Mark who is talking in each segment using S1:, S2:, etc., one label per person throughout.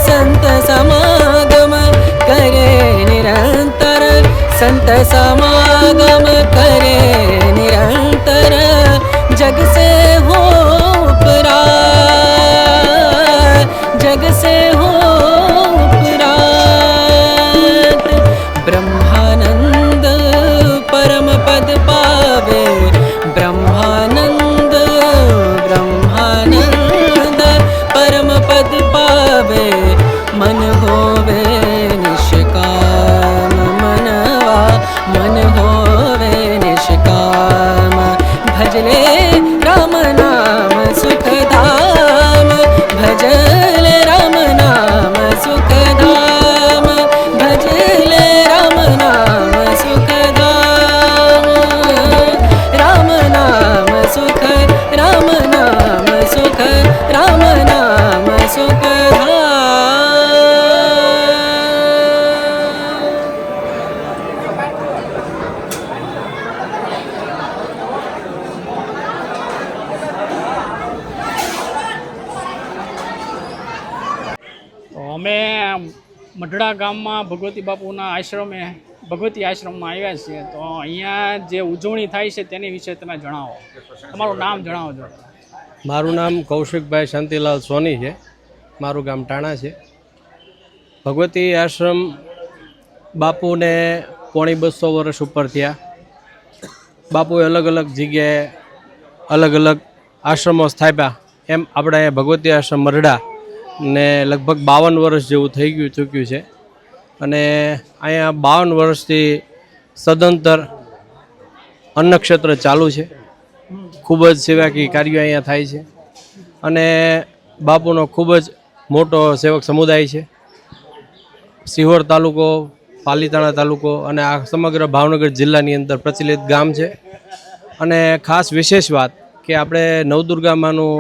S1: संत समागम करे निरंतर, संत समागम करे निरंतर, जग से हो उपरात, जग से हो उपरात। ब्रह्मानंद परम पद पावे, ब्रह्मानंद ब्रह्मानंद परम पद पावे, मन होवे निष्काम मनवा, मन होवे निष्काम। भजले राम नाम सुखधाम, भजले राम नाम सुखधाम, भजले राम नाम सुखधाम। राम नाम सुख, राम नाम सुख, राम नाम सुखधाम।
S2: તો અમે મઢડા ગામમાં ભગવતી બાપુના આશ્રમે ભગવતી આશ્રમમાં આવ્યા છીએ. તો અહીંયા જે ઉજવણી થાય છે તેની વિશે તમે જણાવો, તમારું નામ જણાવજો.
S3: મારું નામ કૌશિકભાઈ શાંતિલાલ સોની છે. મારું ગામ ટાણા છે. ભગવતી આશ્રમ બાપુને 250 વર્ષ ઉપર થયા. બાપુએ અલગ અલગ જગ્યાએ અલગ અલગ આશ્રમો સ્થાપ્યા. એમ આપણે ભગવતી આશ્રમ મરડા ને લગભગ 52 વર્ષ જેવું થઈ ચૂક્યું છે. અને અહીંયા 52 વર્ષથી સદંતર અન્નક્ષેત્ર ચાલુ છે. ખૂબ જ સેવાકીય કાર્યો અહીંયા થાય છે. અને બાપુનો ખૂબ જ મોટો સેવક સમુદાય છે. સિહોર તાલુકો, પાલીતાણા તાલુકો અને આ સમગ્ર ભાવનગર જિલ્લાની અંદર પ્રચલિત ગામ છે. અને ખાસ વિશેષ વાત કે આપણે નવદુર્ગામાંનું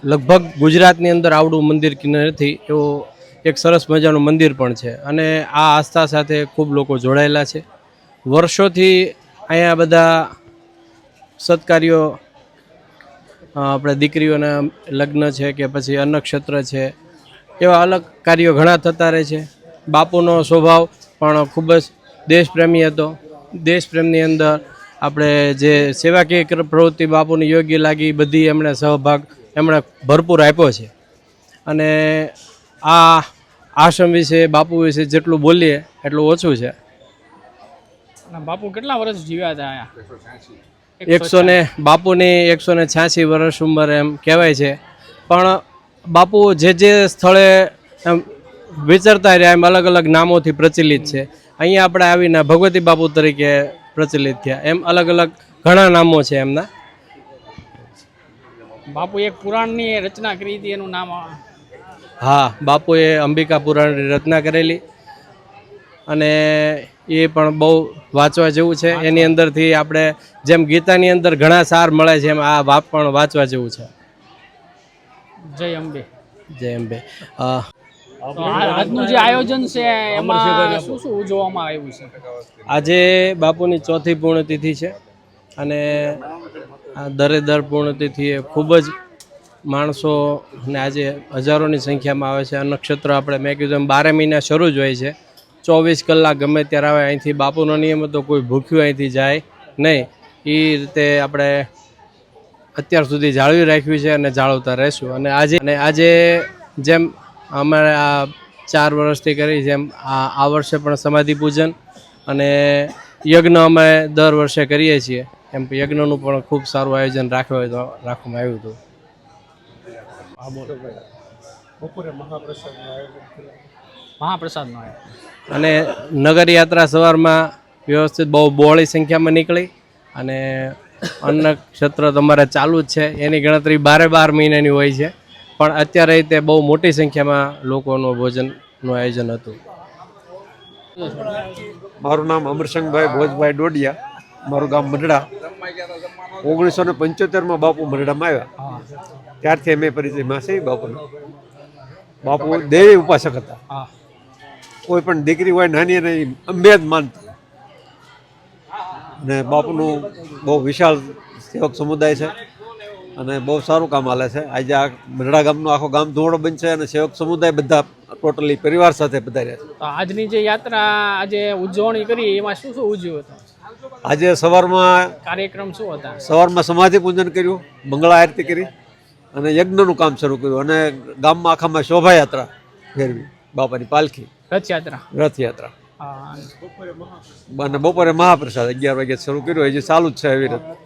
S3: લગભગ ગુજરાતની અંદર આવડું મંદિર નથી એવું એક સરસ મજાનું મંદિર પણ છે. અને આ આસ્થા સાથે ખૂબ લોકો જોડાયેલા છે. વર્ષોથી અહીંયા બધા સત્કાર્યો, આપણે દીકરીઓના લગ્ન છે કે પછી અન્નક્ષેત્ર છે, એવા અલગ કાર્યો ઘણા થતા રહે છે. બાપુનો સ્વભાવ પણ ખૂબ જ દેશપ્રેમી હતો. દેશપ્રેમની અંદર આપણે જે સેવાકીય પ્રવૃત્તિ બાપુની યોગ્ય લાગી બધી એમણે સહભાગ એમણે ભરપૂર આપ્યો છે. અને આ આશ્રમ વિશે બાપુ વિશે જેટલું બોલીએ એટલું ઓછું છે.
S2: અને બાપુ કેટલા વર્ષ જીવ્યા હતા અહીંયા?
S3: બાપુની 186 વર્ષ ઉંમર એમ કહેવાય છે. પણ બાપુ જે સ્થળે એમ વિચરતા રહ્યા એમ અલગ અલગ નામોથી પ્રચલિત છે. અહીંયા આપણે આવીને ભગવતી બાપુ તરીકે પ્રચલિત થયા. એમ અલગ અલગ ઘણા નામો છે એમના.
S2: બાપુ એક પુરાણની રચના કરી હતી, એનું નામ?
S3: હા, બાપુએ અંબિકા પુરાણની રચના કરેલી અને એ પણ બહુ વાંચવા જેવું છે. એની અંદરથી આપણે જેમ ગીતાની અંદર ઘણા સાર મળે છે એમ આ બાપ પણ વાંચવા જેવું છે.
S2: જય અંબે.
S3: જય અંબે.
S2: આજનું જે આયોજન છે એમાં શું શું ઉજવવામાં આવ્યું છે?
S3: આજે બાપુની 4થી પૂર્ણતિથિ છે. અને આ દર પૂર્ણતિથિએ ખૂબ જ માણસો ને આજે હજારોની સંખ્યામાં આવે છે. અન્નક્ષેત્ર આપણે મેં કીધું એમ 12 મહિના શરૂ જ હોય છે. 24 કલાક ગમે ત્યારે આવે. અહીંથી બાપુનો નિયમ હતો કોઈ ભૂખ્યું અહીંથી જાય નહીં. એ રીતે આપણે અત્યાર સુધી જાળવી રાખ્યું છે અને જાળવતા રહીશું. અને આજે જેમ અમારે આ 4 વર્ષથી કરી જેમ આ વર્ષે પણ સમાધિ પૂજન અને યજ્ઞ અમે દર વર્ષે કરીએ છીએ. એમ યજ્ઞનું પણ ખૂબ સારું આયોજન રાખવામાં આવ્યું હતું.
S4: બપોરે
S2: મહાપ્રસાદનો
S3: અને નગર યાત્રા સવારમાં વ્યવસ્થિત બહુ બહોળી સંખ્યામાં નીકળી. અને અન્નક્ષેત્ર તમારે ચાલુ જ છે. એની ગણતરી 12 મહિનાની હોય છે. પણ અત્યારે તે બહુ મોટી સંખ્યામાં લોકોનું ભોજનનું આયોજન હતું.
S4: મારું નામ અમરસંગભાઈ ભોજભાઈ ડોડિયા. મારું ગામ મઢડા. 1975માં બાપુ મઢડામાં આવ્યા. ત્યારથી અમે પરિચયમાં છે બાપુનો. બાપુ દેવી ઉપાસક હતા. કોઈ પણ દીકરી હોય નાની અને અંબે જ માનતા. અને બાપુનું બહુ વિશાળ સેવક સમુદાય છે. અને બહુ સારું કામ હાલે છે. આજે આ મઢડા ગામનો આખો ગામ ધોળો બનશે અને સેવક સમુદાય બધા ટોટલી પરિવાર સાથે બધા રહ્યા છે.
S2: તો આજની જે યાત્રા આજે ઉજવણી કરી એમાં શું શું ઉજવ્યું હતું?
S4: આજે સવારમાં
S2: કાર્યક્રમ શું હતા?
S4: સમાધિ પૂજન કર્યું, મંગળા આરતી કરી અને યજ્ઞનું કામ શરૂ કર્યું અને ગામમાં આખામાં શોભાયાત્રા ફેરવી, બાપાની પાલખી,
S2: રથયાત્રા.
S4: રથયાત્રા
S2: હા.
S4: અને બપોરે મહાપ્રસાદ 11 વાગે શરૂ કર્યો. હજી ચાલુ જ છે એવી રીતે.